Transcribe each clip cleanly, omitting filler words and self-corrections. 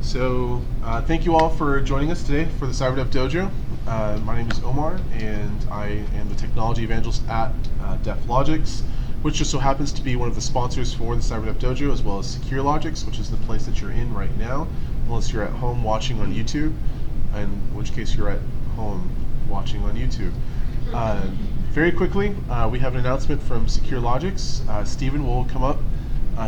So thank you all for joining us today for the CyberDEF Dojo. My name is Omar, and I am the technology evangelist at DefLogix, which just so happens to be one of the sponsors for the CyberDEF Dojo, as well as SecureLogix, which is the place that you're in right now, unless you're at home watching on YouTube, in which case you're at home watching on YouTube. Very quickly, we have an announcement from SecureLogix. Steven will come up.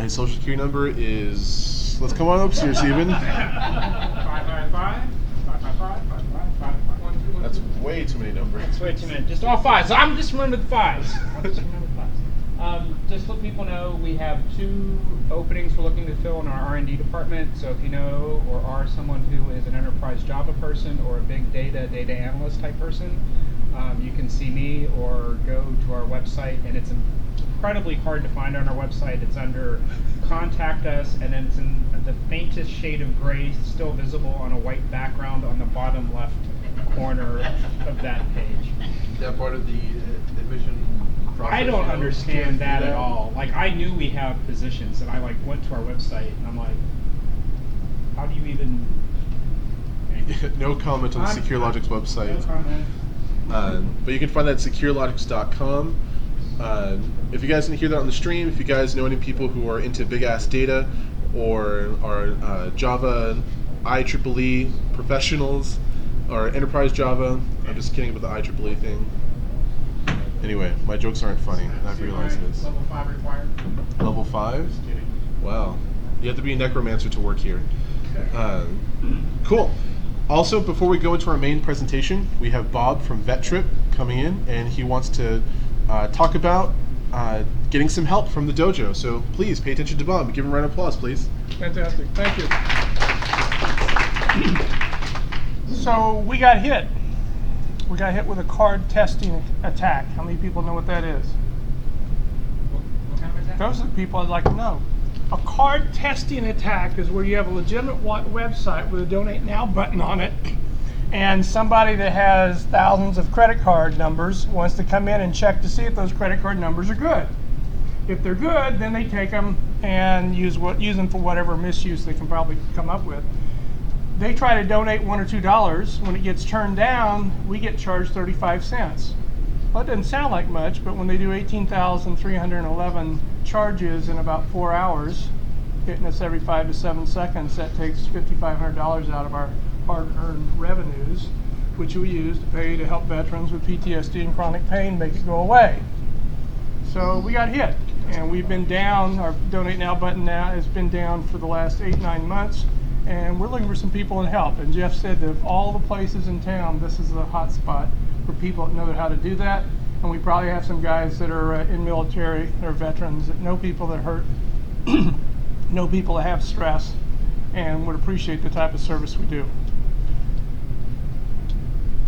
His social security number is, let's come on up here, Steven. 555-555-555. That's way too many numbers. That's way too many. Just all fives. So I'm just running with fives. Just let people know we have 2 openings we're looking to fill in our R&D department. So if you know or are someone who is an enterprise Java person or a big data analyst type person, you can see me or go to our website, and it's incredibly hard to find on our website. It's under Contact Us, and then it's in the faintest shade of gray, still visible on a white background on the bottom left corner of that page. Is that part of the admission process? I don't understand that at all. Like, I knew we have positions, and I went to our website, and I'm like, how do you even? No comment on the SecureLogix website. No comment. But you can find that at securelogix.com. If you guys didn't hear that on the stream, if you guys know any people who are into big ass data or are Java IEEE professionals or enterprise Java, I'm just kidding about the IEEE thing. Anyway, my jokes aren't funny. I've realized this. Level 5 required. Level 5? Just kidding. Wow. You have to be a necromancer to work here. Cool. Also, before we go into our main presentation, we have Bob from VetTrip coming in, and he wants to talk about getting some help from the dojo. So please pay attention to Bob. Give him a round of applause, please. Fantastic. Thank you. So we got hit. We got hit with a card testing attack. How many people know what that is? What kind of attack? Those are the people I'd like to know. A card testing attack is where you have a legitimate website with a Donate Now button on it, and somebody that has thousands of credit card numbers wants to come in and check to see if those credit card numbers are good. If they're good, then they take them and use them for whatever misuse they can probably come up with. They try to donate $1 or $2. When it gets turned down, we get charged 35 cents. Well, it doesn't sound like much, but when they do 18,311 charges in about 4 hours, hitting us every 5 to 7 seconds, that takes $5,500 out of our hard-earned revenues, which we use to pay to help veterans with PTSD and chronic pain make it go away. So we got hit, and we've been down. Our Donate Now button now has been down for the last 8-9 months, and we're looking for some people to help. And Jeff said that of all the places in town, this is the hot spot for people that know how to do that. And we probably have some guys that are in military, that are veterans, that know people that hurt, know people that have stress, and would appreciate the type of service we do.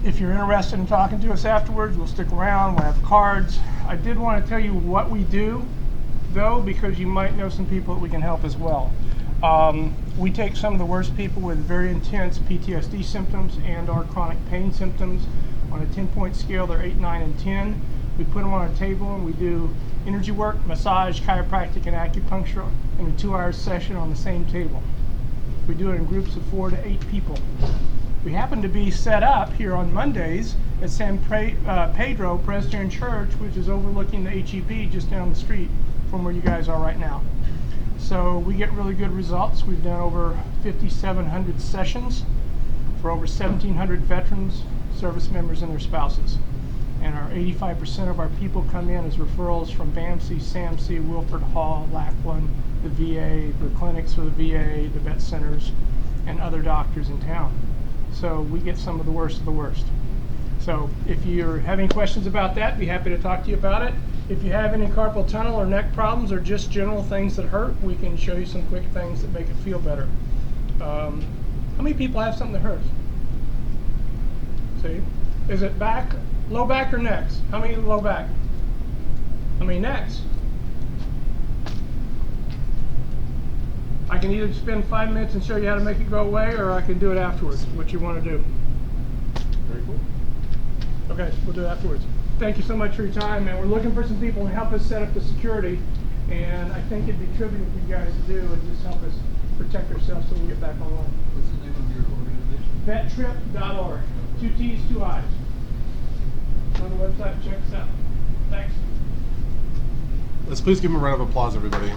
If you're interested in talking to us afterwards, we'll stick around, we'll have cards. I did want to tell you what we do, though, because you might know some people that we can help as well. We take some of the worst people with very intense PTSD symptoms and or chronic pain symptoms. On a 10-point scale, they're 8, 9, and 10. We put them on a table and we do energy work, massage, chiropractic, and acupuncture in a 2-hour session on the same table. We do it in groups of 4 to 8 people. We happen to be set up here on Mondays at San Pedro Presbyterian Church, which is overlooking the HEP just down the street from where you guys are right now. So we get really good results. We've done over 5,700 sessions for over 1,700 veterans, service members, and their spouses. And our 85% of our people come in as referrals from BAMC, SAMC, Wilford Hall, Lackland, the VA, the clinics for the VA, the vet centers, and other doctors in town. So we get some of the worst of the worst. So if you're having questions about that, be happy to talk to you about it. If you have any carpal tunnel or neck problems or just general things that hurt, we can show you some quick things that make it feel better. How many people have something that hurts? See? Is it back, low back, or necks? How many low back? How many necks? I can either spend 5 minutes and show you how to make it go away, or I can do it afterwards. What you want to do? Very cool. Okay, we'll do it afterwards. Thank you so much for your time, and we're looking for some people to help us set up the security, and I think it'd be trivial for you guys to do and just help us protect ourselves till we get back online. What's the name of your organization? Vettrip.org. 2 T's, 2 I's. On the website, check us out. Thanks. Let's please give him a round of applause, everybody.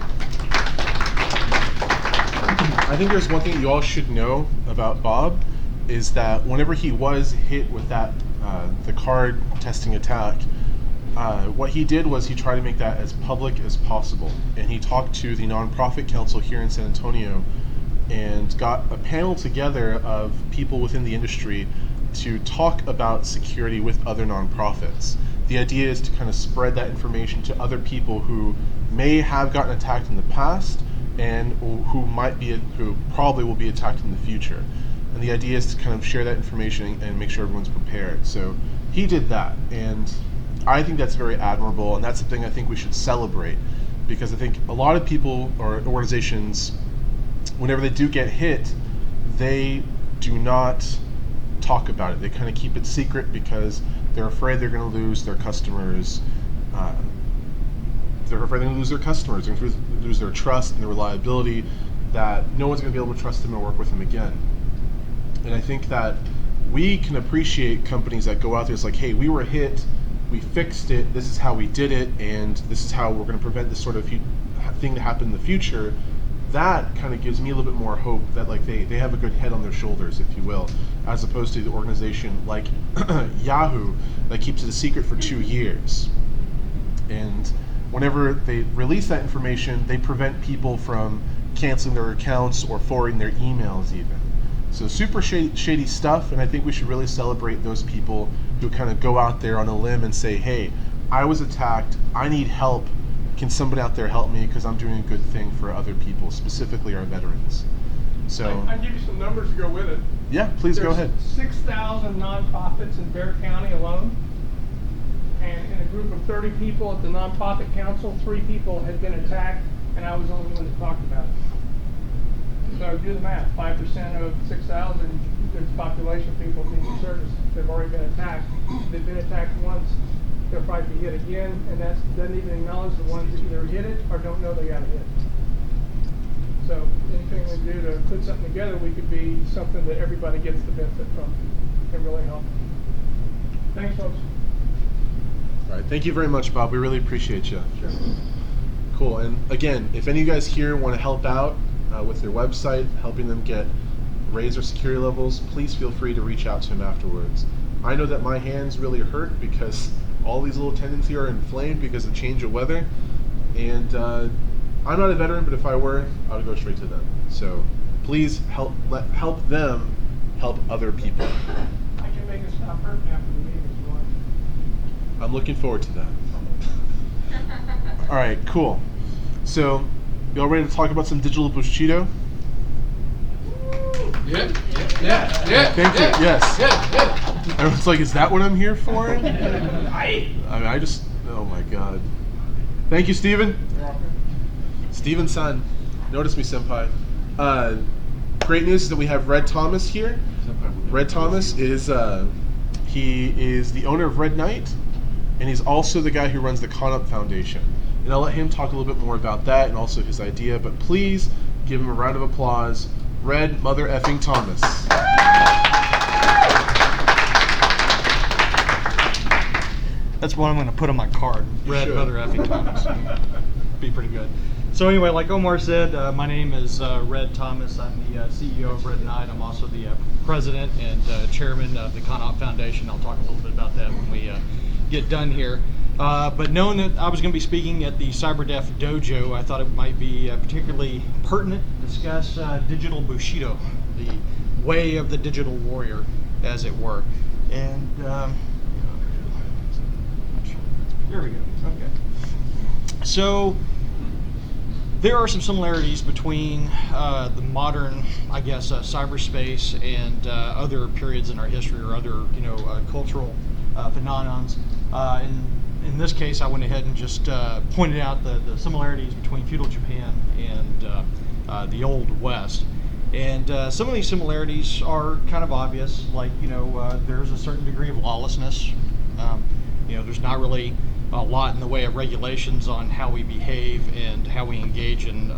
I think there's one thing you all should know about Bob is that whenever he was hit with that the card testing attack, what he did was he tried to make that as public as possible, and he talked to the nonprofit council here in San Antonio and got a panel together of people within the industry to talk about security with other nonprofits. The idea is to kind of spread that information to other people who may have gotten attacked in the past and who probably will be attacked in the future. And the idea is to kind of share that information and make sure everyone's prepared. So he did that, and I think that's very admirable, and that's something I think we should celebrate, because I think a lot of people or organizations, whenever they do get hit, they do not talk about it. They kind of keep it secret because they're afraid they're going to lose their customers. They're afraid they're going to lose their customers. They're going to lose their trust and their reliability, that no one's going to be able to trust them or work with them again. And I think that we can appreciate companies that go out there. It's like, hey, we were hit, we fixed it, this is how we did it, and this is how we're going to prevent this sort of thing to happen in the future. That kind of gives me a little bit more hope that like they have a good head on their shoulders, if you will, as opposed to the organization like Yahoo that keeps it a secret for 2 years. And whenever they release that information, they prevent people from canceling their accounts or forwarding their emails even. So super shady stuff, and I think we should really celebrate those people who kind of go out there on a limb and say, hey, I was attacked, I need help, can somebody out there help me, because I'm doing a good thing for other people, specifically our veterans. So I can give you some numbers to go with it. yeah, please go ahead. 6,000 nonprofits in Bexar County alone. And in a group of 30 people at the nonprofit council, 3 people had been attacked, and I was the only one that talked about it. So do the math, 5% of 6,000, there's population of people being service. They've already been attacked. They've been attacked once, they'll probably be hit again, and that doesn't even acknowledge the ones that either hit it or don't know they got hit. So anything we do to put something together, we could be something that everybody gets the benefit from and really help. Thanks, folks. All right, thank you very much, Bob. We really appreciate you. Sure. Cool. And again, if any of you guys here want to help out with your website, helping them raise their security levels, please feel free to reach out to him afterwards. I know that my hands really hurt because all these little tendons here are inflamed because of change of weather, and I'm not a veteran, but if I were, I would go straight to them. So please help them help other people. I can make it stop hurting after the meeting if you want. I'm looking forward to that. All right, cool. So, y'all ready to talk about some digital Bushido? Yeah. Thank you. Yes. Yeah. Everyone's like, is that what I'm here for? I Aye. mean, oh my God. Thank you, Steven. Steven's son. Notice me, senpai. Great news is that we have Red Thomas here. Red Thomas is he is the owner of RedKnight, and he's also the guy who runs the ConOp Foundation. And I'll let him talk a little bit more about that and also his idea, but please give him a round of applause. Red Mother Effing Thomas. That's what I'm going to put on my card. You Red should. Mother Effing Thomas. Be pretty good. So anyway, like Omar said, my name is Red Thomas. I'm the CEO of RedKnight. I'm also the president and chairman of the ConOp Foundation. I'll talk a little bit about that when we get done here. But knowing that I was going to be speaking at the CyberDEF Dojo, I thought it might be particularly pertinent to discuss digital Bushido, the way of the digital warrior, as it were. And there we go. Okay. So there are some similarities between the modern, I guess, cyberspace and other periods in our history or other, cultural phenomenons. In this case, I went ahead and just pointed out the similarities between feudal Japan and the Old West. And some of these similarities are kind of obvious, like, there's a certain degree of lawlessness. There's not really a lot in the way of regulations on how we behave and how we engage in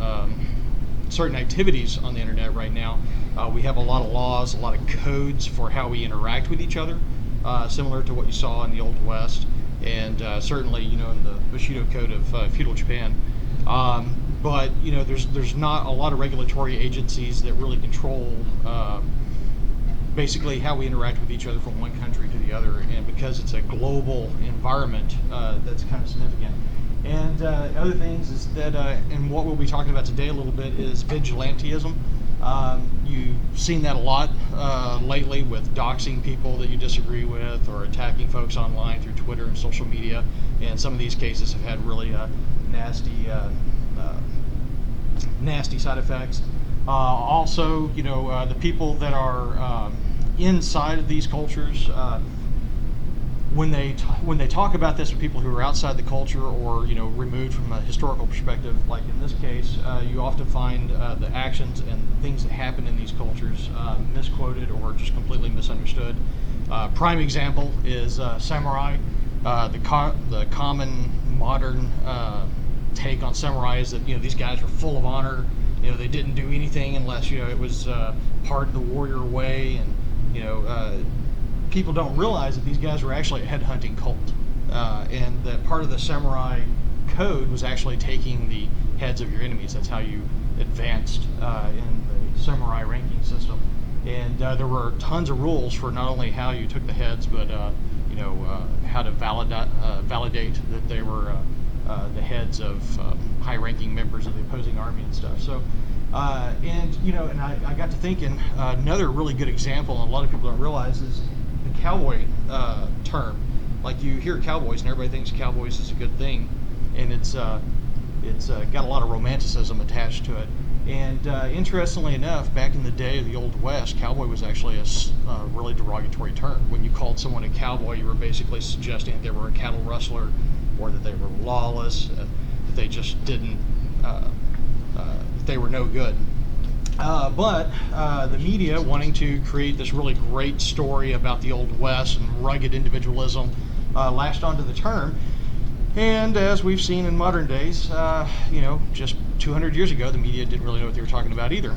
certain activities on the internet right now. We have a lot of laws, a lot of codes for how we interact with each other, similar to what you saw in the Old West, and certainly, in the Bushido code of feudal Japan. But there's not a lot of regulatory agencies that really control basically how we interact with each other from one country to the other, and because it's a global environment, that's kind of significant. And other things is that, and what we'll be talking about today a little bit is vigilantism. You've seen that a lot lately with doxing people that you disagree with, or attacking folks online through Twitter and social media. And some of these cases have had really nasty side effects. Also, the people that are inside of these cultures, when they talk about this with people who are outside the culture, or removed from a historical perspective, like in this case, you often find the actions and things that happen in these cultures misquoted or just completely misunderstood. Prime example is samurai. The common modern take on samurai is that these guys were full of honor. They didn't do anything unless it was part of the warrior way, and people don't realize that these guys were actually a headhunting cult, and that part of the samurai code was actually taking the heads of your enemies. That's how you advanced in the samurai ranking system. And there were tons of rules for not only how you took the heads, but how to validate that they were the heads of high-ranking members of the opposing army and stuff. So, and I got to thinking, another really good example, and a lot of people don't realize, is the cowboy term. Like, you hear cowboys, and everybody thinks cowboys is a good thing, and it's got a lot of romanticism attached to it. And interestingly enough, back in the day of the Old West, cowboy was actually a really derogatory term. When you called someone a cowboy, you were basically suggesting that they were a cattle rustler, or that they were lawless, that they just didn't, they were no good. But the media, wanting to create this really great story about the Old West and rugged individualism, latched onto the term. And as we've seen in modern days, just 200 years ago, the media didn't really know what they were talking about either.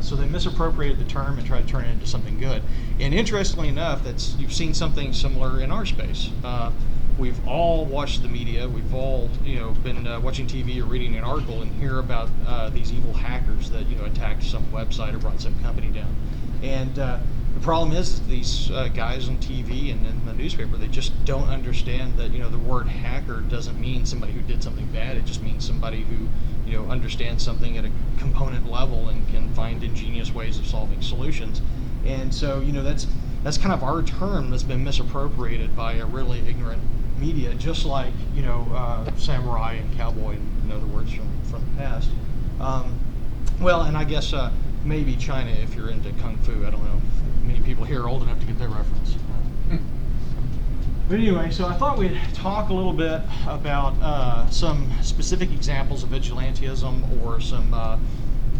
So they misappropriated the term and tried to turn it into something good. And interestingly enough, you've seen something similar in our space. We've all watched the media. We've all, been watching TV or reading an article and hear about these evil hackers that, attacked some website or brought some company down. And the problem is these guys on TV and in the newspaper, they just don't understand that, the word hacker doesn't mean somebody who did something bad. It just means somebody who, understands something at a component level and can find ingenious ways of solving solutions. And so, that's kind of our term that's been misappropriated by a really ignorant media, just like samurai and cowboy, and other words from the past. Well, and I guess maybe China if you're into kung fu. I don't know if many people here are old enough to get that reference. But anyway, so I thought we'd talk a little bit about some specific examples of vigilantism, or some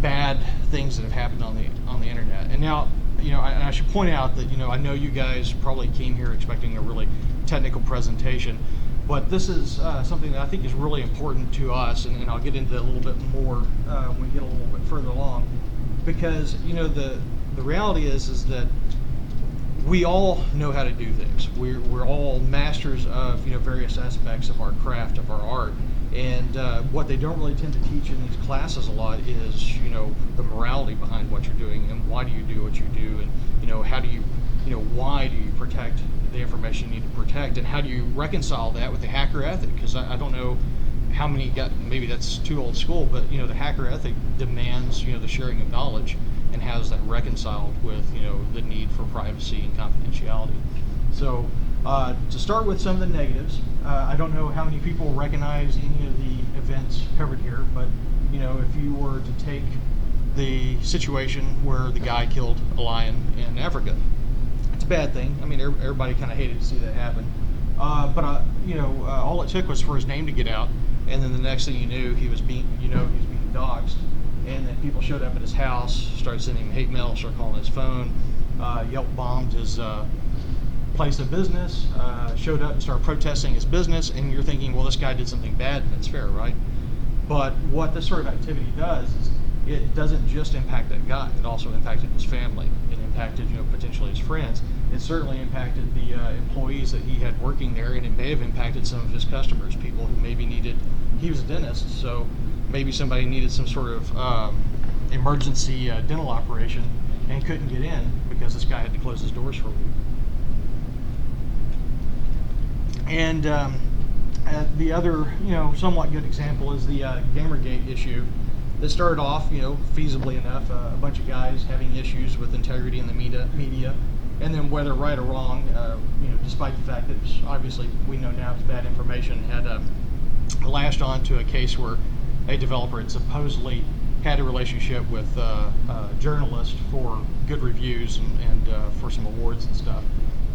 bad things that have happened on the internet. And now, I should point out that I know you guys probably came here expecting a really technical presentation, but this is something that I think is really important to us, and I'll get into a little bit more when we get a little bit further along, because the reality is that we all know how to do things. We're all masters of various aspects of our craft, of our art, and what they don't really tend to teach in these classes a lot is the morality behind what you're doing, and why do you do what you do, and how do you why do you protect the information you need to protect, and how do you reconcile that with the hacker ethic? Because I don't know how many maybe that's too old school, but the hacker ethic demands the sharing of knowledge, and how is that reconciled with the need for privacy and confidentiality? So to start with some of the negatives, I don't know how many people recognize any of the events covered here, but if you were to take the situation where the guy killed a lion in Africa, it's a bad thing. I mean, everybody kind of hated to see that happen. But all it took was for his name to get out, and then the next thing you knew, he was being doxxed, and then people showed up at his house, started sending him hate mail, started calling his phone. Yelp bombed his place of business, showed up and started protesting his business, and you're thinking, well, this guy did something bad, and it's fair, right? But what this sort of activity does is it doesn't just impact that guy. It also impacted his family. It impacted, potentially his friends. It certainly impacted the employees that he had working there, and it may have impacted some of his customers, people who maybe needed. He was a dentist, so maybe somebody needed some sort of emergency dental operation and couldn't get in because this guy had to close his doors for a week. And the other, somewhat good example is the Gamergate issue. That started off, feasibly enough, a bunch of guys having issues with integrity in the media, and then whether right or wrong, despite the fact that it was obviously, we know now it's bad information, had lashed on to a case where a developer had supposedly had a relationship with a journalist for good reviews and for some awards and stuff.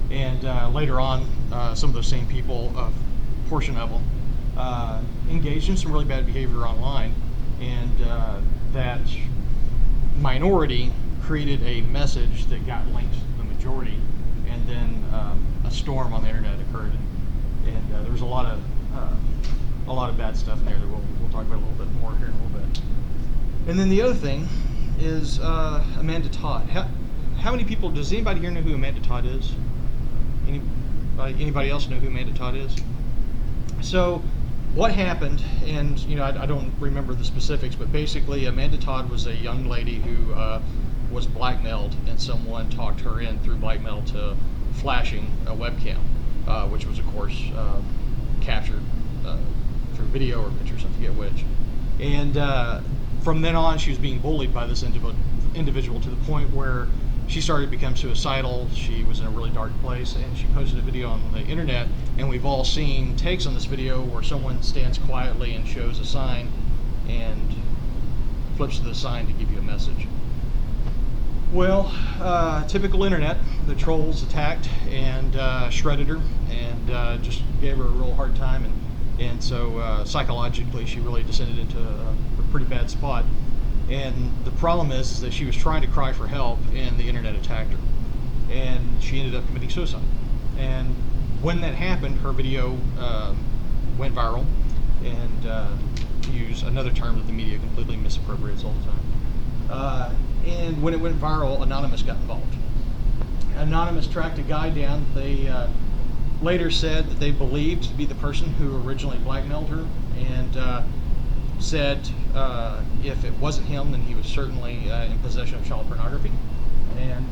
And later on, some of those same people, a portion of them, engaged in some really bad behavior online. And that minority created a message that got linked to the majority, and then a storm on the internet occurred, and there was a lot of bad stuff in there that we'll talk about a little bit more here in a little bit. And then the other thing is Amanda Todd. How many people? Does anybody here know who Amanda Todd is? Anybody else know who Amanda Todd is? So. What happened, and I don't remember the specifics, but basically Amanda Todd was a young lady who was blackmailed, and someone talked her in through blackmail to flashing a webcam, which was of course captured through video or pictures, I forget which. And from then on, she was being bullied by this individual to the point where she started to become suicidal. She was in a really dark place, and she posted a video on the internet, and we've all seen takes on this video where someone stands quietly and shows a sign and flips to the sign to give you a message. Well, typical internet, the trolls attacked and shredded her and just gave her a real hard time, and so psychologically she really descended into a pretty bad spot. And the problem is that she was trying to cry for help, and the internet attacked her, and she ended up committing suicide. And when that happened, her video went viral, and to use another term that the media completely misappropriates all the time. And when it went viral, Anonymous got involved. Anonymous tracked a guy down. They later said that they believed to be the person who originally blackmailed her, and said if it wasn't him, then he was certainly in possession of child pornography. And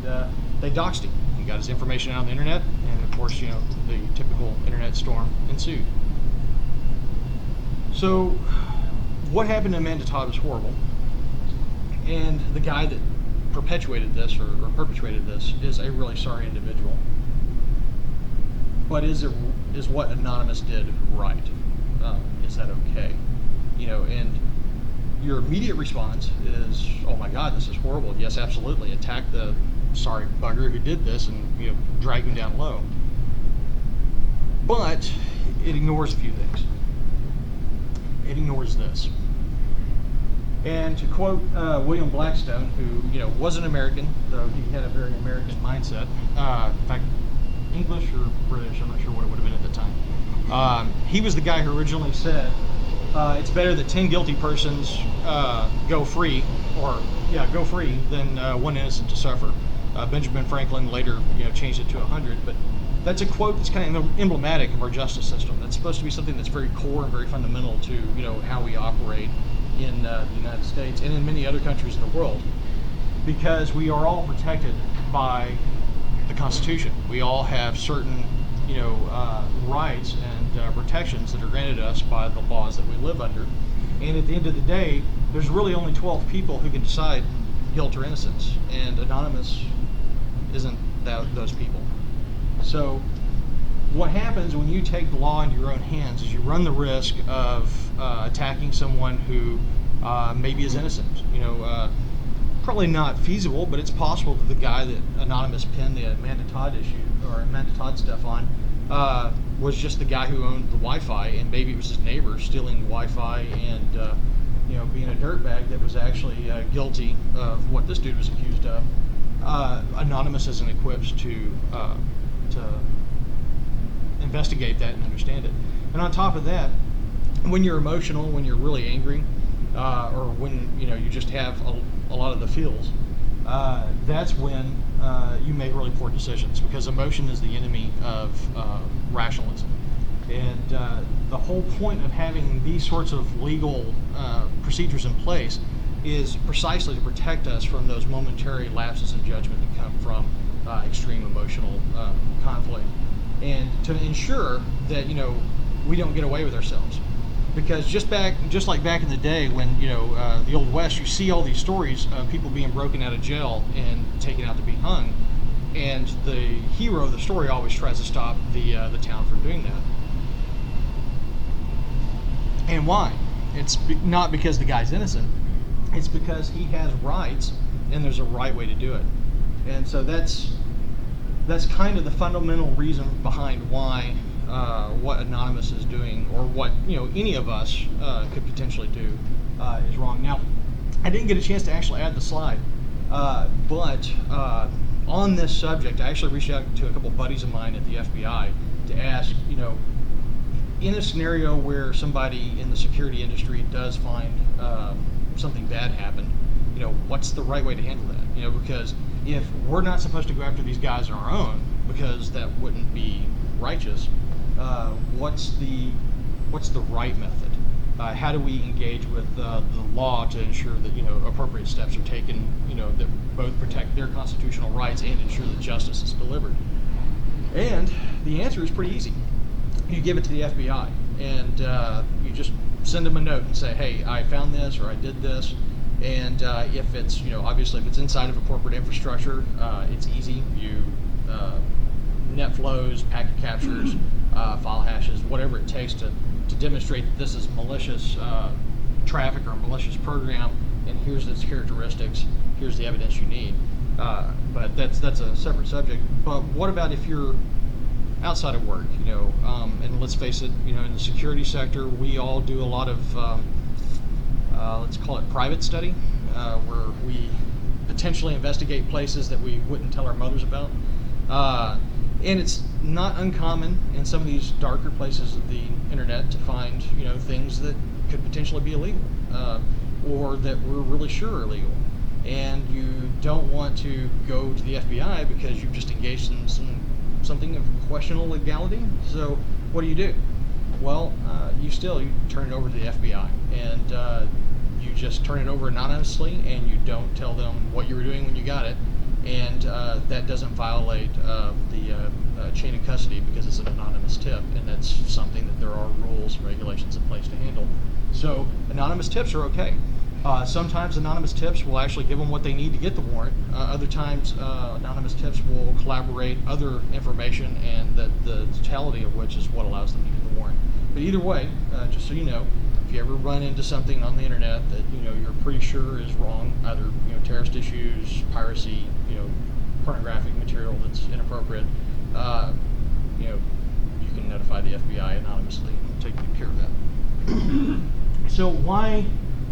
they doxed him. He got his information out on the internet, and of course, the typical internet storm ensued. So what happened to Amanda Todd was horrible. And the guy that perpetuated this or perpetrated this is a really sorry individual. But is what Anonymous did right? Is that okay? And your immediate response is, oh my God, this is horrible. Yes, absolutely. Attack the sorry bugger who did this and drag him down low. But it ignores a few things. It ignores this. And to quote William Blackstone, who was an American, though he had a very American mindset. In fact, English or British, I'm not sure what it would have been at the time. He was the guy who originally said, it's better that 10 guilty persons go free than one innocent to suffer. Benjamin Franklin later changed it to 100, but that's a quote that's kind of emblematic of our justice system. That's supposed to be something that's very core and very fundamental to how we operate in the United States and in many other countries in the world, because we are all protected by the Constitution. We all have certain rights and protections that are granted us by the laws that we live under. And at the end of the day, there's really only 12 people who can decide guilt or innocence, and Anonymous isn't those people. So what happens when you take the law into your own hands is you run the risk of attacking someone who maybe is innocent. Probably not feasible, but it's possible that the guy that Anonymous pinned the Amanda Todd issue or Amanda Todd stuff on was just the guy who owned the Wi-Fi, and maybe it was his neighbor stealing the Wi-Fi and being a dirtbag that was actually guilty of what this dude was accused of. Anonymous isn't equipped to investigate that and understand it. And on top of that, when you're emotional, when you're really angry, or when you just have a lot of the feels, that's when you make really poor decisions, because emotion is the enemy of rationalism. And the whole point of having these sorts of legal procedures in place is precisely to protect us from those momentary lapses in judgment that come from extreme emotional conflict, and to ensure that we don't get away with ourselves. Because just like back in the day when the Old West, you see all these stories of people being broken out of jail and taken out to be hung, and the hero of the story always tries to stop the town from doing that. And why? It's not because the guy's innocent. It's because he has rights, and there's a right way to do it. And so that's kind of the fundamental reason behind why what Anonymous is doing, or what any of us could potentially do, is wrong. Now, I didn't get a chance to actually add the slide, but on this subject, I actually reached out to a couple buddies of mine at the FBI to ask, in a scenario where somebody in the security industry does find something bad happen, what's the right way to handle that? Because if we're not supposed to go after these guys on our own, because that wouldn't be righteous, what's the right method? How do we engage with the law to ensure that appropriate steps are taken, that both protect their constitutional rights and ensure that justice is delivered? And the answer is pretty easy. You give it to the FBI, and you just send them a note and say, hey, I found this, or I did this. And if it's obviously if it's inside of a corporate infrastructure, it's easy. You net flows, packet captures, file hashes, whatever it takes to demonstrate that this is malicious traffic or a malicious program, and here's its characteristics, here's the evidence you need. But that's a separate subject. But what about if you're outside of work, and let's face it, in the security sector, we all do a lot of, let's call it private study, where we potentially investigate places that we wouldn't tell our mothers about. And it's not uncommon in some of these darker places of the internet to find, things that could potentially be illegal, or that we're really sure are illegal. And you don't want to go to the FBI because you've just engaged in something of questionable legality. So what do? Well, you turn it over to the FBI, and you just turn it over anonymously, and you don't tell them what you were doing when you got it, and that doesn't violate the chain of custody, because it's an anonymous tip, and that's something that there are rules and regulations in place to handle. So anonymous tips are okay. Sometimes anonymous tips will actually give them what they need to get the warrant. Other times, anonymous tips will collaborate other information, and the totality of which is what allows them to get the warrant. But either way, just so you know, if you ever run into something on the internet that you're pretty sure is wrong, either terrorist issues, piracy, pornographic material that's inappropriate, you can notify the FBI anonymously and take care of that. So why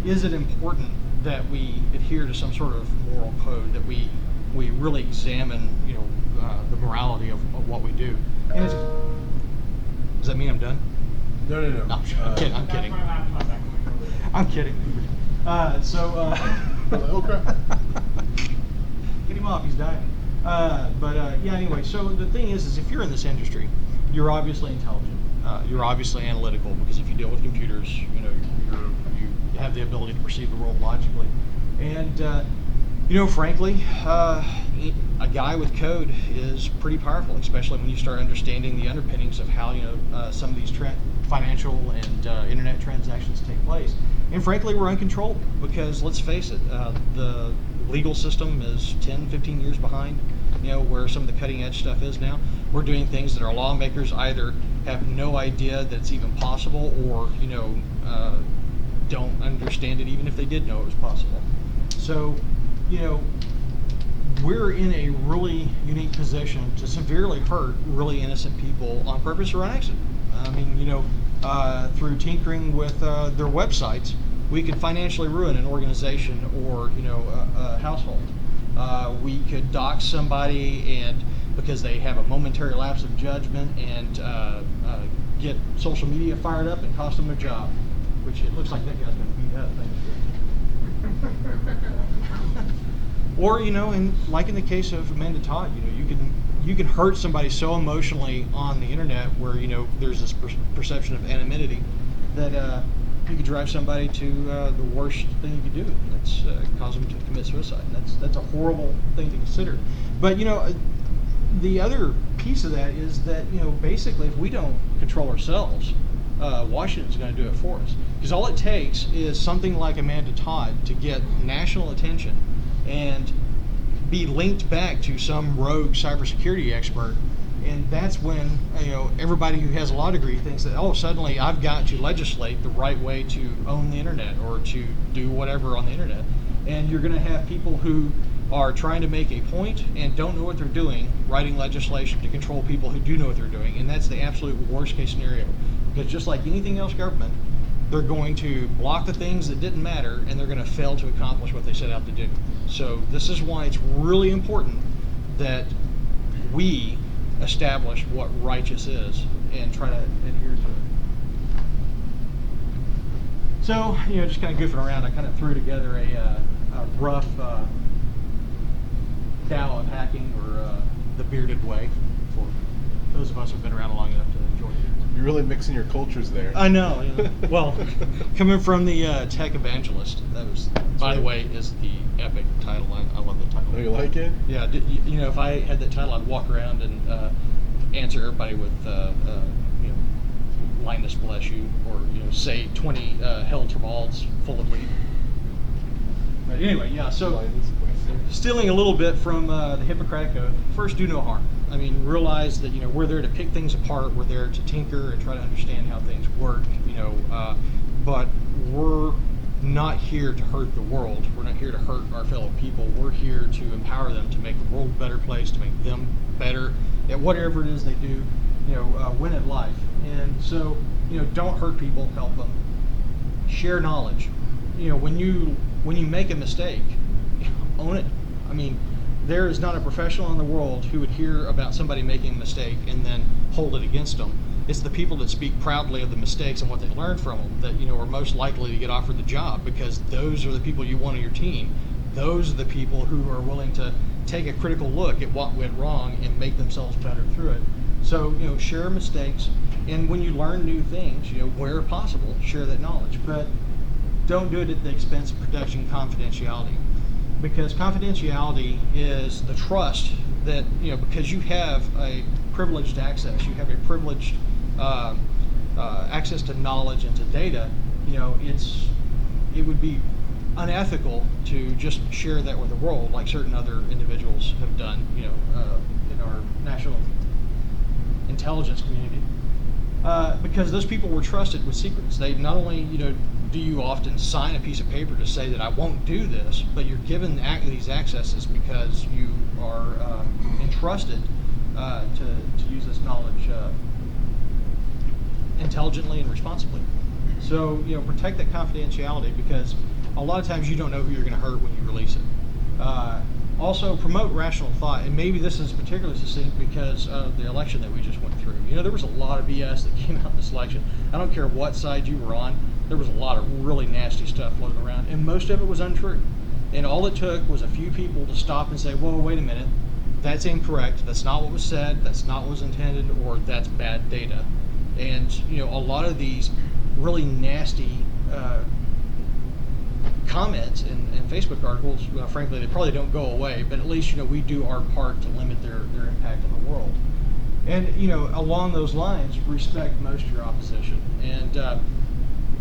is it important that we adhere to some sort of moral code, that we really examine the morality of what we do? And does that mean I'm done? No. I'm kidding. I'm kidding. Oh crap. Get him off, he's dying. Anyway, so the thing is if you're in this industry, you're obviously intelligent. You're obviously analytical, because if you deal with computers, you have the ability to perceive the world logically. And frankly, a guy with code is pretty powerful, especially when you start understanding the underpinnings of how some of these financial and internet transactions take place. And frankly, we're uncontrollable, because let's face it, the legal system is 10, 15 years behind, where some of the cutting edge stuff is now. We're doing things that our lawmakers either have no idea that it's even possible, or don't understand it even if they did know it was possible. So, we're in a really unique position to severely hurt really innocent people on purpose or on accident. I mean, through tinkering with their websites, we could financially ruin an organization or a household. We could dox somebody, and because they have a momentary lapse of judgment, and get social media fired up and cost them their job, which it looks like that guy's been beat Yeah, thanks. Or like in the case of Amanda Todd, you can hurt somebody so emotionally on the internet where there's this perception of anonymity that you could drive somebody to the worst thing you could do. That's cause them to commit suicide. And that's a horrible thing to consider. But the other piece of that is that basically if we don't control ourselves, Washington's going to do it for us. Because all it takes is something like Amanda Todd to get national attention and be linked back to some rogue cybersecurity expert, and that's when everybody who has a law degree thinks that suddenly I've got to legislate the right way to own the internet or to do whatever on the internet. And you're going to have people who are trying to make a point and don't know what they're doing, writing legislation to control people who do know what they're doing, and that's the absolute worst case scenario. Because just like anything else government, they're going to block the things that didn't matter, and they're going to fail to accomplish what they set out to do. So this is why it's really important that we establish what righteous is and try to adhere to it. So, just kind of goofing around, I kind of threw together a rough Tao of hacking, or the bearded way, for those of us who've been around long enough to enjoy it. You're really mixing your cultures there. I know. Well, coming from the tech evangelist, that was, by the way, is the epic title. I love the title. Oh, you like it? Yeah. If I had that title, I'd walk around and answer everybody with, Linus bless you, or say 20 hell tribals full of weed. But anyway, yeah. So stealing a little bit from the Hippocratic Oath. First, do no harm. I mean, realize that we're there to pick things apart. We're there to tinker and try to understand how things work. But we're not here to hurt the world. We're not here to hurt our fellow people. We're here to empower them to make the world a better place, to make them better at whatever it is they do. Win at life. And so, don't hurt people. Help them. Share knowledge. When you make a mistake, own it. I mean, there is not a professional in the world who would hear about somebody making a mistake and then hold it against them. It's the people that speak proudly of the mistakes and what they learned from them that are most likely to get offered the job, because those are the people you want on your team. Those are the people who are willing to take a critical look at what went wrong and make themselves better through it. So share mistakes, and when you learn new things, where possible, share that knowledge. But don't do it at the expense of protection confidentiality. Because confidentiality is the trust that, because you have a privileged access, you have a privileged access to knowledge and to data, it would be unethical to just share that with the world like certain other individuals have done, in our national intelligence community. Because those people were trusted with secrets. They not only, do you often sign a piece of paper to say that I won't do this, but you're given these accesses because you are entrusted to use this knowledge intelligently and responsibly. So, protect that confidentiality, because a lot of times you don't know who you're going to hurt when you release it. Also, promote rational thought, and maybe this is particularly succinct because of the election that we just went through. There was a lot of BS that came out in this election. I don't care what side you were on, there was a lot of really nasty stuff floating around, and most of it was untrue. And all it took was a few people to stop and say, whoa, wait a minute, that's incorrect, that's not what was said, that's not what was intended, or that's bad data. And, a lot of these really nasty comments and Facebook articles, frankly, they probably don't go away, but at least, we do our part to limit their impact on the world. And, along those lines, respect most of your opposition. And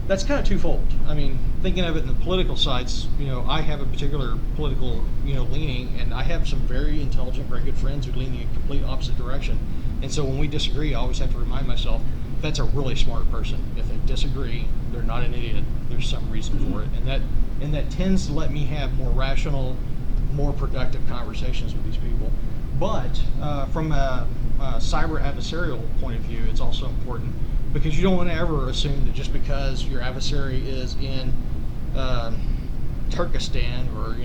that's kind of twofold. I mean, thinking of it in the political sides, I have a particular political, leaning, and I have some very intelligent, very good friends who lean in a complete opposite direction. And so when we disagree, I always have to remind myself, that's a really smart person. If they disagree, they're not an idiot. There's some reason for it. And that tends to let me have more rational, more productive conversations with these people. But from a cyber adversarial point of view, it's also important, because you don't want to ever assume that just because your adversary is in Turkestan or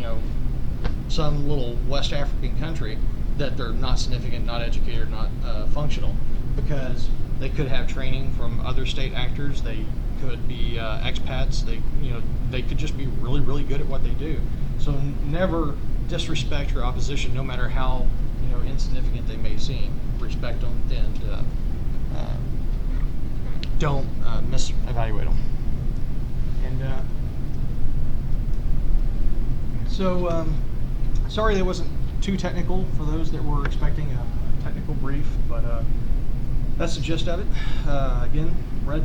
some little West African country that they're not significant, not educated, not functional, because they could have training from other state actors. They could be expats. They could just be really, really good at what they do. So never disrespect your opposition, no matter how insignificant they may seem. Respect them and don't misevaluate them. And sorry that wasn't too technical for those that were expecting a technical brief, but that's the gist of it. Again,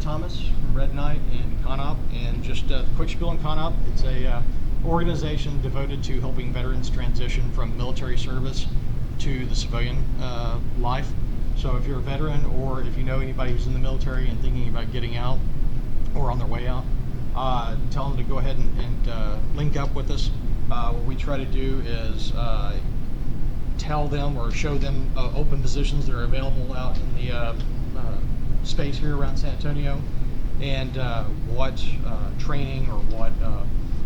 Thomas from RedKnight and ConOp, and just a quick spiel on ConOp. It's a organization devoted to helping veterans transition from military service to the civilian life. So if you're a veteran, or if you know anybody who's in the military and thinking about getting out or on their way out, tell them to go ahead and link up with us. What we try to do is tell them or show them open positions that are available out in the space here around San Antonio, and what training or what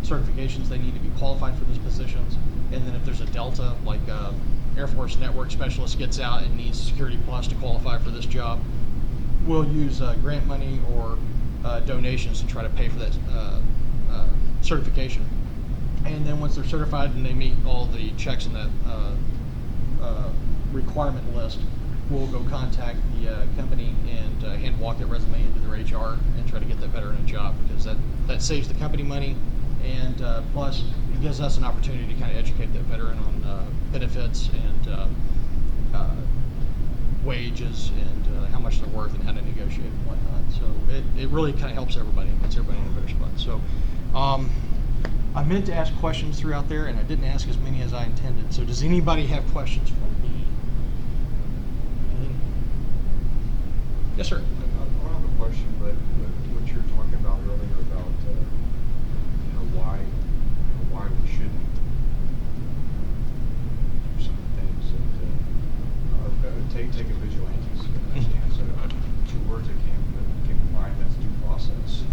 certifications they need to be qualified for those positions. And then if there's a Delta, like Air Force Network Specialist gets out and needs Security Plus to qualify for this job, we'll use grant money or donations to try to pay for that certification. And then once they're certified and they meet all the checks in that requirement list, we'll go contact the company and hand walk that resume into their HR and try to get that veteran a job, because that saves the company money, and plus it gives us an opportunity to kind of educate that veteran on benefits and wages and how much they're worth and how to negotiate and whatnot. So it really kind of helps everybody and puts everybody in a better spot. So I meant to ask questions throughout there, and I didn't ask as many as I intended. So does anybody have questions for me? Yes, sir. I don't have a question, but what you were talking about earlier about why we shouldn't do some things that take a vigilante's stance. Two words that came to mind, that's due process.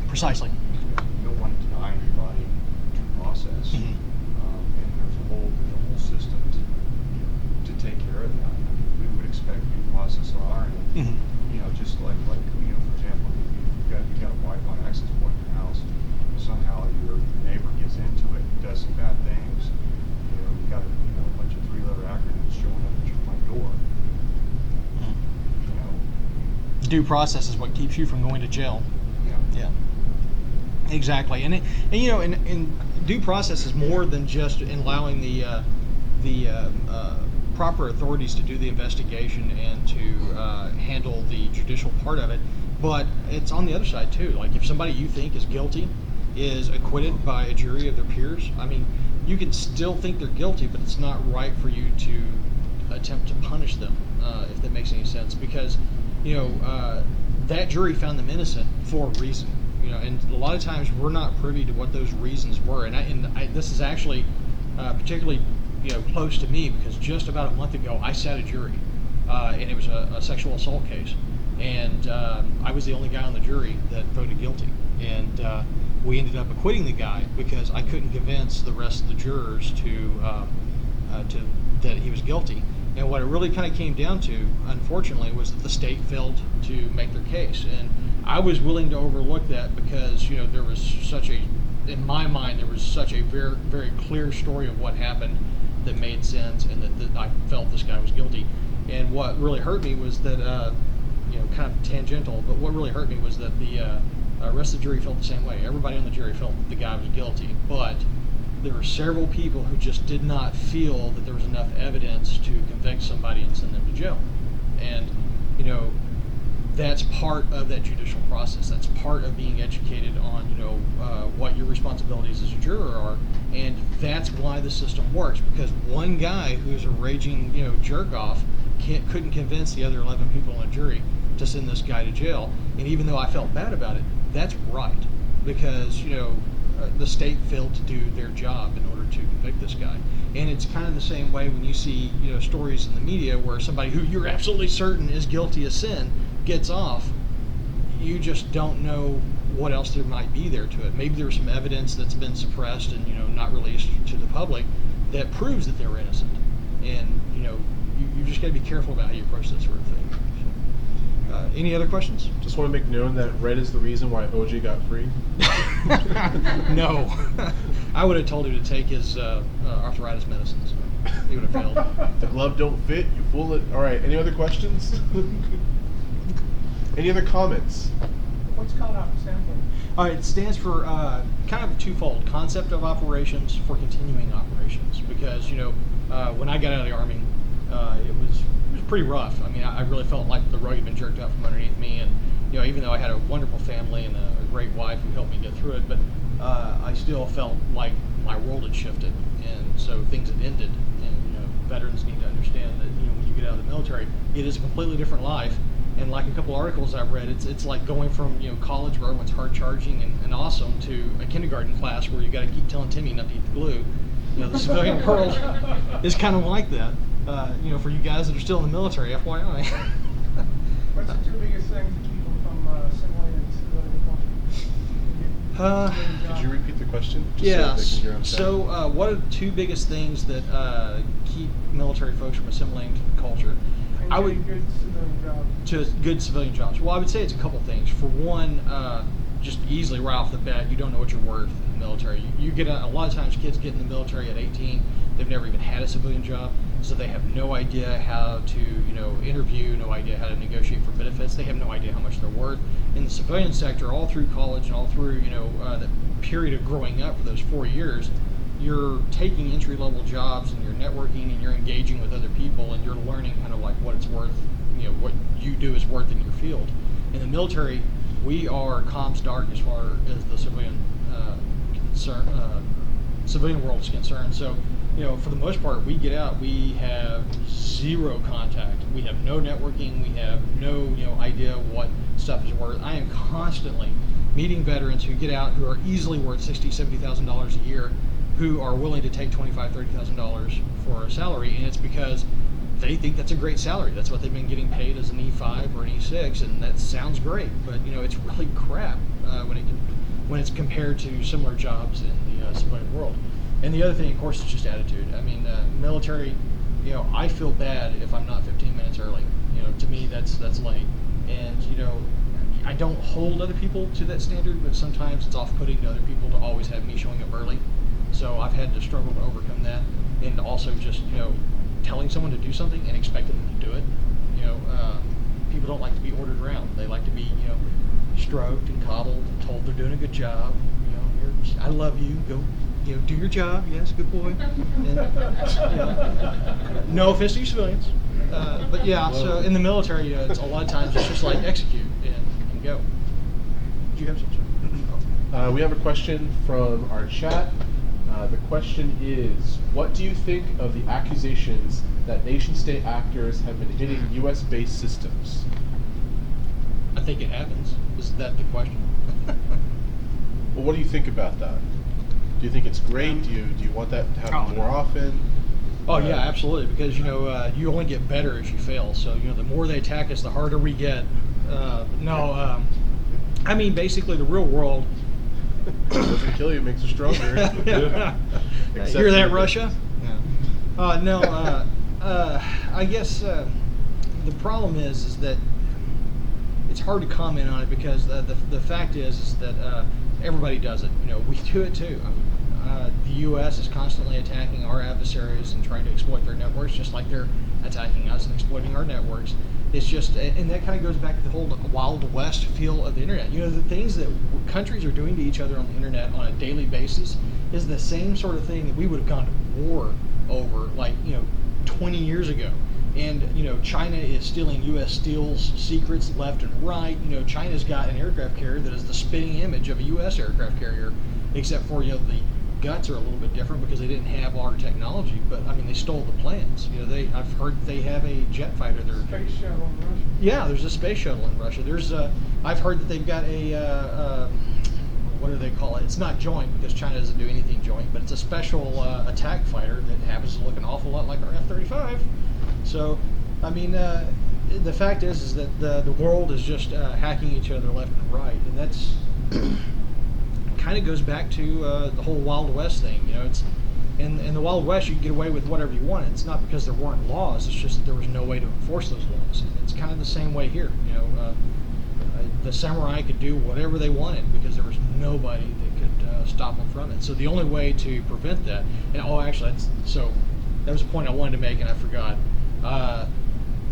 Precisely. You don't want to deny anybody due process, and there's a whole system to take care of that. We would expect due process on our end. Just like for example, you've got a Wi-Fi access point in your house. Somehow your neighbor gets into it and does some bad things. You've got a bunch of three-letter acronyms showing up at your front door. Due process is what keeps you from going to jail. Yeah. Exactly, and due process is more than just allowing the proper authorities to do the investigation and to handle the judicial part of it, but it's on the other side too. Like if somebody you think is guilty is acquitted by a jury of their peers, I mean, you can still think they're guilty, but it's not right for you to attempt to punish them, if that makes any sense, because that jury found them innocent for a reason. And a lot of times we're not privy to what those reasons were. And this is actually particularly close to me, because just about a month ago I sat a jury, and it was a sexual assault case, and I was the only guy on the jury that voted guilty, and we ended up acquitting the guy because I couldn't convince the rest of the jurors to that he was guilty. And what it really kind of came down to, unfortunately, was that the state failed to make their case. And I was willing to overlook that because, there was in my mind, there was such a very, very clear story of what happened that made sense, and that I felt this guy was guilty. And what really hurt me was that, kind of tangential, but what really hurt me was that the rest of the jury felt the same way. Everybody on the jury felt that the guy was guilty, but there were several people who just did not feel that there was enough evidence to convict somebody and send them to jail. And, that's part of that judicial process. That's part of being educated on, what your responsibilities as a juror are. And that's why the system works, because one guy who's a raging, jerk off couldn't convince the other 11 people on the jury to send this guy to jail. And even though I felt bad about it, that's right, because, the state failed to do their job in order to convict this guy. And it's kind of the same way when you see, stories in the media where somebody who you're absolutely certain is guilty of sin gets off. You just don't know what else there might be there to it. Maybe there's some evidence that's been suppressed and not released to the public that proves that they were innocent. And you just got to be careful about how you approach that sort of thing. Any other questions? Just want to make known that red is the reason why OJ got free. No. I would have told him to take his arthritis medicines. He would have failed. The glove don't fit, you fool it. All right, any other questions? Any other comments? What's ConOp stand for? It stands for kind of a twofold: concept of operations for continuing operations. Because when I got out of the Army, it was pretty rough. I mean, I really felt like the rug had been jerked out from underneath me, and even though I had a wonderful family and a great wife who helped me get through it, but I still felt like my world had shifted, and so things had ended. And veterans need to understand that when you get out of the military, it is a completely different life. And like a couple articles I've read, it's like going from college where everyone's hard charging and awesome to a kindergarten class where you got to keep telling Timmy not to eat the glue. The civilian world is kind of like that. For you guys that are still in the military, FYI. What's the two biggest things that keep them from assimilating civilian culture? Could you repeat the question? Just Yeah. So they can hear on So, what are the two biggest things that keep military folks from assimilating to the culture? And I would getting good civilian jobs. to good civilian jobs. Well, I would say it's a couple things. For one, just easily right off the bat, you don't know what you're worth in the military. You get a lot of times kids get in the military at 18. They've never even had a civilian job, so they have no idea how to interview, no idea how to negotiate for benefits. They have no idea how much they're worth. In the civilian sector, all through college and all through the period of growing up for those 4 years, you're taking entry-level jobs and you're networking and you're engaging with other people and you're learning kind of like what it's worth, what you do is worth in your field. In the military, we are comms dark as far as the civilian civilian world is concerned. So, for the most part, we get out, we have zero contact. We have no networking. We have no, idea what stuff is worth. I am constantly meeting veterans who get out who are easily worth $60,000, $70,000 a year, who are willing to take $25,000, $30,000 for a salary, and it's because they think that's a great salary. That's what they've been getting paid as an E5 or an E6, and that sounds great, but it's really crap when it's compared to similar jobs in the civilian world. And the other thing, of course, is just attitude. I mean, military, I feel bad if I'm not 15 minutes early. To me, that's late. And I don't hold other people to that standard, but sometimes it's off-putting to other people to always have me showing up early. So I've had to struggle to overcome that, and also just telling someone to do something and expecting them to do it. People don't like to be ordered around. They like to be stroked and coddled and told they're doing a good job. I love you. Go. Do your job. Yes, good boy. And, no offense to you civilians, but yeah. So in the military, it's a lot of times it's just like execute and go. Do you have something? We have a question from our chat. The question is, what do you think of the accusations that nation-state actors have been hitting U.S.-based systems? I think it happens. Is that the question? Well, what do you think about that? Do you think it's great? Do you want that to happen more often? Oh yeah, absolutely. Because you only get better as you fail. So the more they attack us, the harder we get. I mean, basically, the real world. Doesn't kill you, makes you stronger. Yeah. Hear that, Russia? Yeah. I guess the problem is that it's hard to comment on it because the fact is that everybody does it. We do it too. The U.S. is constantly attacking our adversaries and trying to exploit their networks, just like they're attacking us and exploiting our networks. It's just, and that kind of goes back to the whole Wild West feel of the internet. The things that countries are doing to each other on the internet on a daily basis is the same sort of thing that we would have gone to war over, 20 years ago. And China is stealing U.S. Steel's secrets left and right. China's got an aircraft carrier that is the spitting image of a U.S. aircraft carrier, except for the guts are a little bit different because they didn't have our technology. But I mean, they stole the plans. I've heard they have a jet fighter. Space shuttle in Russia. Yeah, there's a space shuttle in Russia. There's I've heard that they've got a what do they call it? It's not joint because China doesn't do anything joint, but it's a special attack fighter that happens to look an awful lot like our F-35. So, I mean, the fact is that the world is just hacking each other left and right, and that's kind of goes back to the whole Wild West thing. In the Wild West, you could get away with whatever you wanted. It's not because there weren't laws; it's just that there was no way to enforce those laws. And it's kind of the same way here. The samurai could do whatever they wanted because there was nobody that could stop them from it. So the only way to prevent that, and that was a point I wanted to make, and I forgot.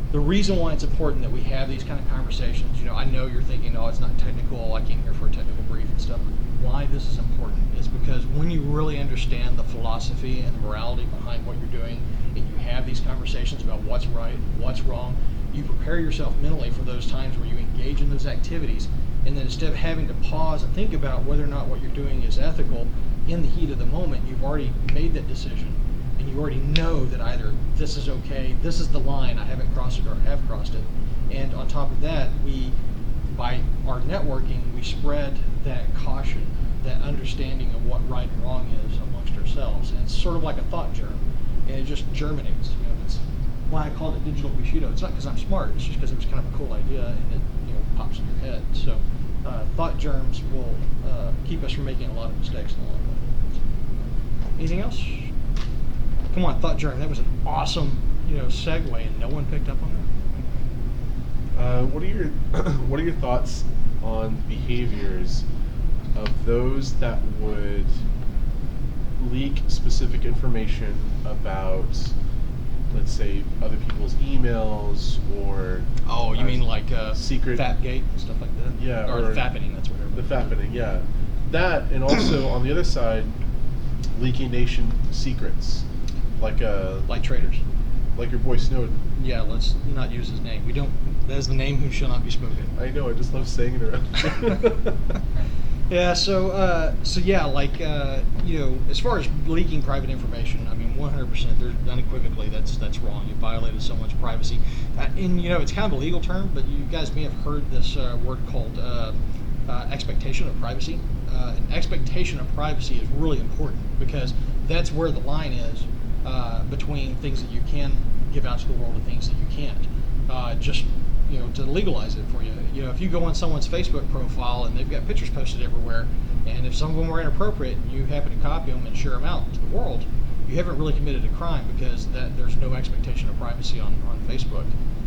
The reason why it's important that we have these kind of conversations, I know you're thinking, oh, it's not technical, I came here for a technical brief and stuff. Why this is important is because when you really understand the philosophy and the morality behind what you're doing, and you have these conversations about what's right and what's wrong, you prepare yourself mentally for those times where you engage in those activities, and then instead of having to pause and think about whether or not what you're doing is ethical in the heat of the moment, you've already made that decision. And you already know that either this is okay, this is the line, I haven't crossed it or have crossed it. And on top of that, by our networking, we spread that caution, that understanding of what right and wrong is amongst ourselves. And it's sort of like a thought germ, and it just germinates. It's why I called it digital Bushido. It's not because I'm smart, it's just because it was kind of a cool idea, and it pops in your head. So thought germs will keep us from making a lot of mistakes in the long run. Anything else? Come on, thought germ. That was an awesome, segue, and no one picked up on that. What are your thoughts on behaviors of those that would leak specific information about, let's say, other people's emails or Oh, you mean like secret Fapgate and stuff like that? Yeah, or fappening. That's whatever. the fappening, yeah. That, and also on the other side, leaking nation secrets, like traitors. like your boy Snowden. Yeah, let's not use his name. That is the name who shall not be spoken. I know, I just love saying it around. Yeah, so yeah, as far as leaking private information, I mean, 100%, there's unequivocally that's wrong. You violated someone's privacy, and it's kind of a legal term, but you guys may have heard this word called expectation of privacy. An expectation of privacy is really important because that's where the line is between things that you can give out to the world and things that you can't. To legalize it for you. If you go on someone's Facebook profile and they've got pictures posted everywhere, and if some of them are inappropriate, you happen to copy them and share them out to the world, you haven't really committed a crime because there's no expectation of privacy on Facebook.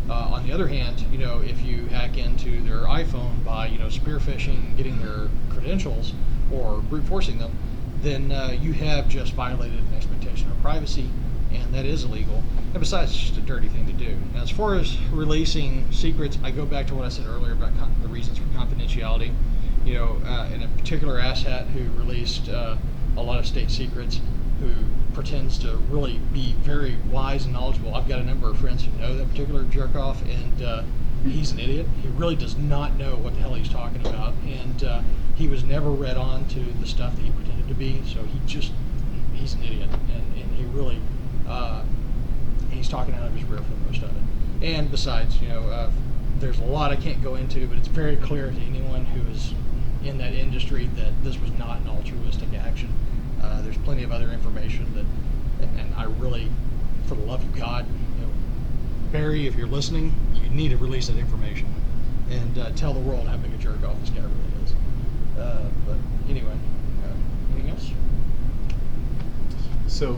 On the other hand, if you hack into their iPhone by spear phishing, getting their credentials, or brute forcing them, then you have just violated an expectation of privacy, and that is illegal. And besides, it's just a dirty thing to do. Now, as far as releasing secrets, I go back to what I said earlier about the reasons for confidentiality. And a particular asshat who released a lot of state secrets, who pretends to really be very wise and knowledgeable. I've got a number of friends who know that particular jerk-off, and he's an idiot. He really does not know what the hell he's talking about, and he was never read on to the stuff that he pretended to be, so he's an idiot, and he really, he's talking out of his rear for the most of it. And besides, there's a lot I can't go into, but it's very clear to anyone who is in that industry that this was not an altruistic action. There's plenty of other information that, and I really, for the love of God, Barry, if you're listening, you need to release that information and tell the world how big a jerk off this guy really is. But anyway, anything else? So,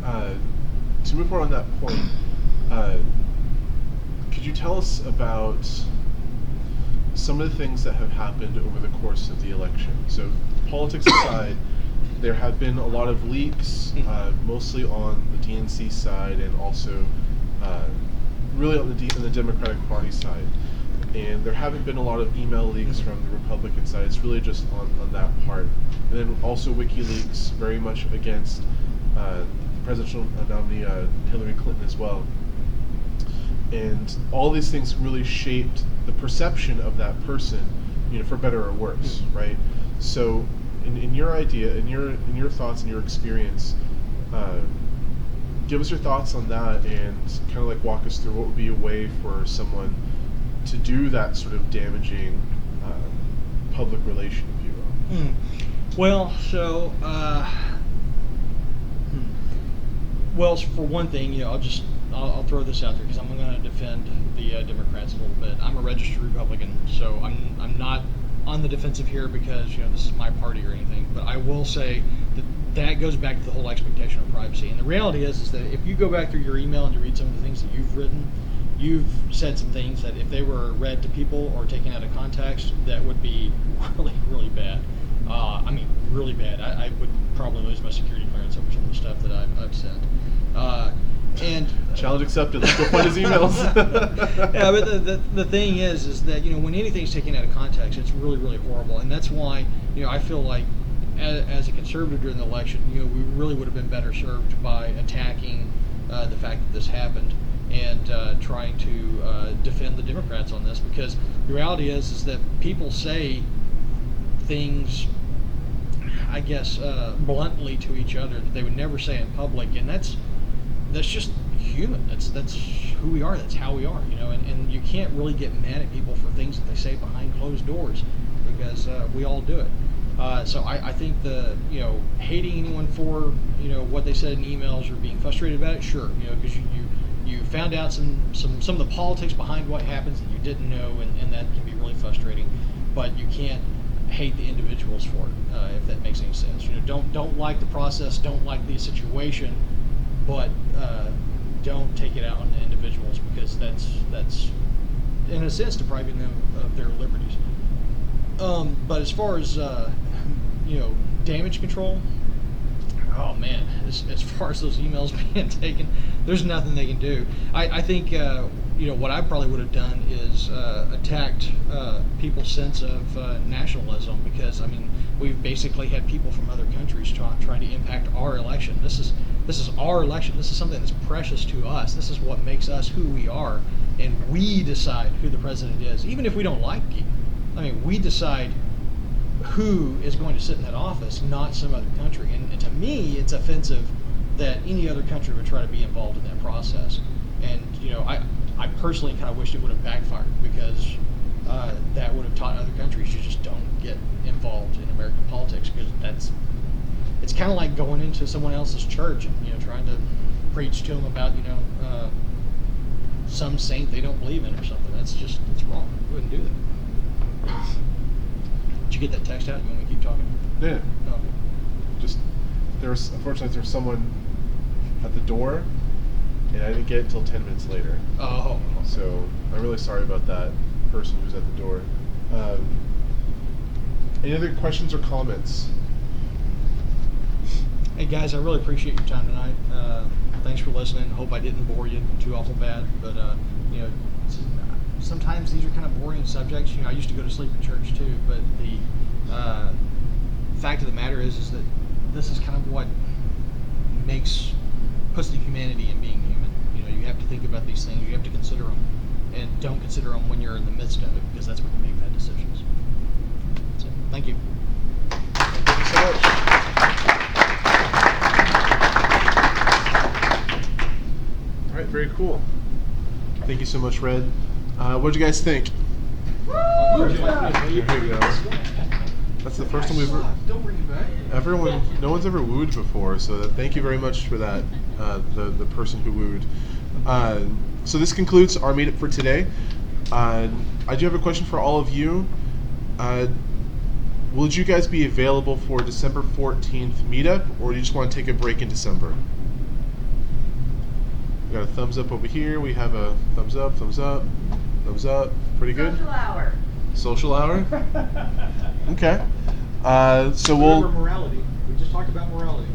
to move forward on that point, could you tell us about some of the things that have happened over the course of the election? So, politics aside, there have been a lot of leaks, mostly on the DNC side and also really on the Democratic Party side. And there haven't been a lot of email leaks from the Republican side. It's really just on that part. And then also WikiLeaks, very much against presidential nominee Hillary Clinton as well. And all these things really shaped the perception of that person, for better or worse, right? So, in your idea, in your thoughts and your experience, give us your thoughts on that, and kind of like walk us through what would be a way for someone to do that sort of damaging public relation, if you will. Well, so well, for one thing, I'll throw this out there because I'm going to defend the Democrats a little bit. I'm a registered Republican, so I'm not on the defensive here because this is my party or anything. But I will say that goes goes back to the whole expectation of privacy. And the reality is that if you go back through your email and you read some of the things that you've written, you've said some things that if they were read to people or taken out of context, that would be really, really bad. I mean, really bad. I would probably lose my security clearance over some of the stuff that I've sent. And Challenge accepted. Let's go find his emails. yeah, but the thing is that when anything's taken out of context, it's really, really horrible, and that's why I feel like as a conservative during the election, we really would have been better served by attacking the fact that this happened and trying to defend the Democrats on this, because the reality is that people say things, I guess, bluntly to each other that they would never say in public, and that's just human. That's who we are. That's how we are. And you can't really get mad at people for things that they say behind closed doors, because we all do it. So I think hating anyone for what they said in emails or being frustrated about it, sure, because you found out some of the politics behind what happens that you didn't know, and that can be really frustrating. But you can't hate the individuals for it, if that makes any sense. Don't like the process, don't like the situation, but don't take it out on the individuals, because that's in a sense depriving them of their liberties. But as far as damage control, oh man, as far as those emails being taken, there's nothing they can do. I think what I probably would have done is attacked people's sense of nationalism, because we've basically had people from other countries trying to impact our election. This is our election. This is something that's precious to us. This is what makes us who we are, and we decide who the president is, even if we don't like him. We decide who is going to sit in that office, not some other country. And to me, it's offensive that any other country would try to be involved in that process. And I personally kind of wished it would have backfired, because that would have taught other countries you just don't get involved in American politics, because it's kind of like going into someone else's church and trying to preach to them about some saint they don't believe in or something. It's wrong. You wouldn't do that. Did you get that text out? You want me to keep talking? Yeah. No. Okay. Just unfortunately there was someone at the door, and I didn't get it until 10 minutes later. Oh. So I'm really sorry about that person who's at the door. Any other questions or comments? Hey guys, I really appreciate your time tonight. Thanks for listening. Hope I didn't bore you too awful bad, but sometimes these are kind of boring subjects. I used to go to sleep in church too, but the fact of the matter is that this is kind of what puts the humanity in being human. You have to think about these things. You have to consider them, and don't consider them when you're in the midst of it, because that's when you make bad decisions. So, thank you. Thank you so much. All right, very cool. Thank you so much, Red. What did you guys think? There you go. That's the first time we've Don't bring it back. no one's ever wooed before, so thank you very much for that, the person who wooed. So this concludes our meetup for today. I do have a question for all of you. Will you guys be available for December 14th meetup, or do you just want to take a break in December? We got a thumbs up over here. We have a thumbs up, thumbs up, thumbs up. Pretty good. Social hour. Social hour? Okay. So Remember morality. We just talked about morality.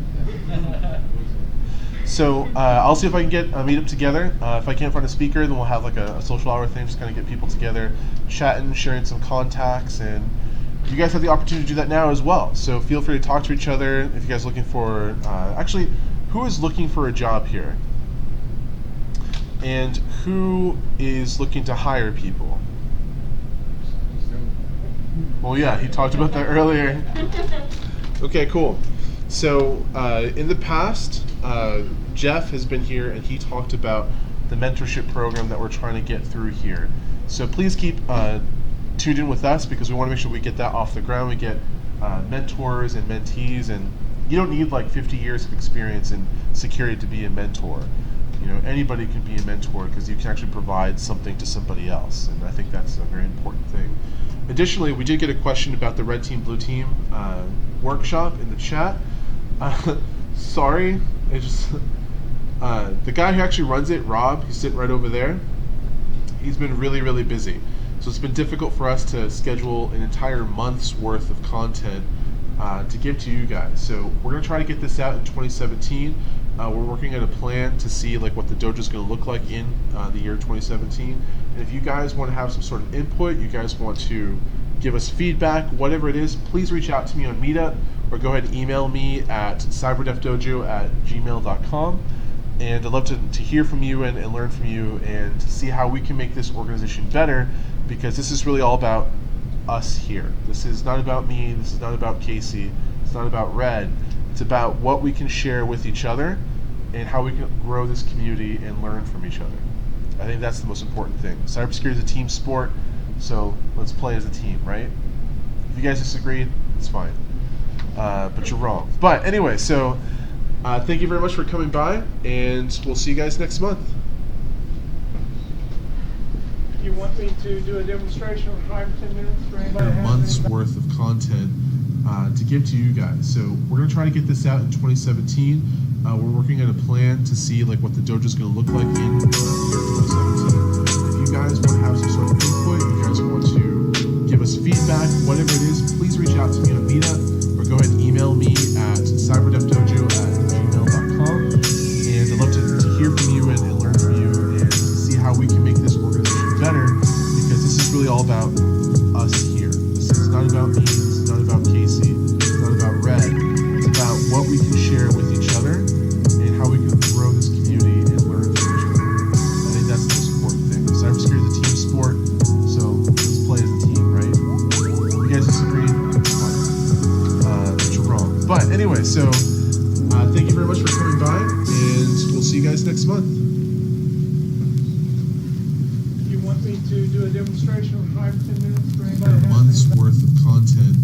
So I'll see if I can get a meetup together. If I can't find a speaker, then we'll have like a social hour thing, just kind of get people together, chatting, sharing some contacts, and you guys have the opportunity to do that now as well. So feel free to talk to each other. If you guys are looking for, actually, who is looking for a job here? And who is looking to hire people? Well, yeah, he talked about that earlier. Okay, cool. So in the past, Jeff has been here and he talked about the mentorship program that we're trying to get through here. So please keep tuned in with us, because we want to make sure we get that off the ground. We get mentors and mentees, and you don't need like 50 years of experience in security to be a mentor. Anybody can be a mentor, because you can actually provide something to somebody else, and I think that's a very important thing. Additionally, we did get a question about the Red Team, Blue Team workshop in the chat. sorry. It just the guy who actually runs it, Rob, he's sitting right over there. He's been really, really busy. So it's been difficult for us to schedule an entire month's worth of content to give to you guys. So we're gonna try to get this out in 2017. We're working on a plan to see like what the dojo is going to look like in the year 2017. And if you guys want to have some sort of input, you guys want to give us feedback, whatever it is, please reach out to me on Meetup or go ahead and email me at cyberdefdojo@gmail.com. And I'd love to hear from you and learn from you and to see how we can make this organization better, because this is really all about us here. This is not about me, this is not about Casey, it's not about Red. It's about what we can share with each other and how we can grow this community and learn from each other. I think that's the most important thing. Cybersecurity is a team sport, so let's play as a team, right? If you guys disagree, it's fine. But you're wrong. But anyway, so thank you very much for coming by, and we'll see you guys next month. You want me to do a demonstration in 5 or 10 minutes for anybody? A month's worth of content to give to you guys. So we're going to try to get this out in 2017. We're working on a plan to see like what the dojo is going to look like in the year 2017. If you guys want to have some sort of input, you guys want to give us feedback, whatever it is, please reach out to me on Meetup or go ahead and email me at cyberdefdojo@gmail.com. And I'd love to hear from you and learn from you and see how we can make this organization better, because this is really all about us here. This is not about me, this is not about Casey, it's not about Red. It's about what we can share with each other and how we can grow this community and learn from each other. I think that's the most important thing. Cybersecurity is a team sport, so let's play as a team, right? If you guys disagree, it's fine. But you're wrong. But anyway, so thank you very much for coming by, and we'll see you guys next month. You want me to do a demonstration in 5 or 10 minutes for anybody? A month's worth of content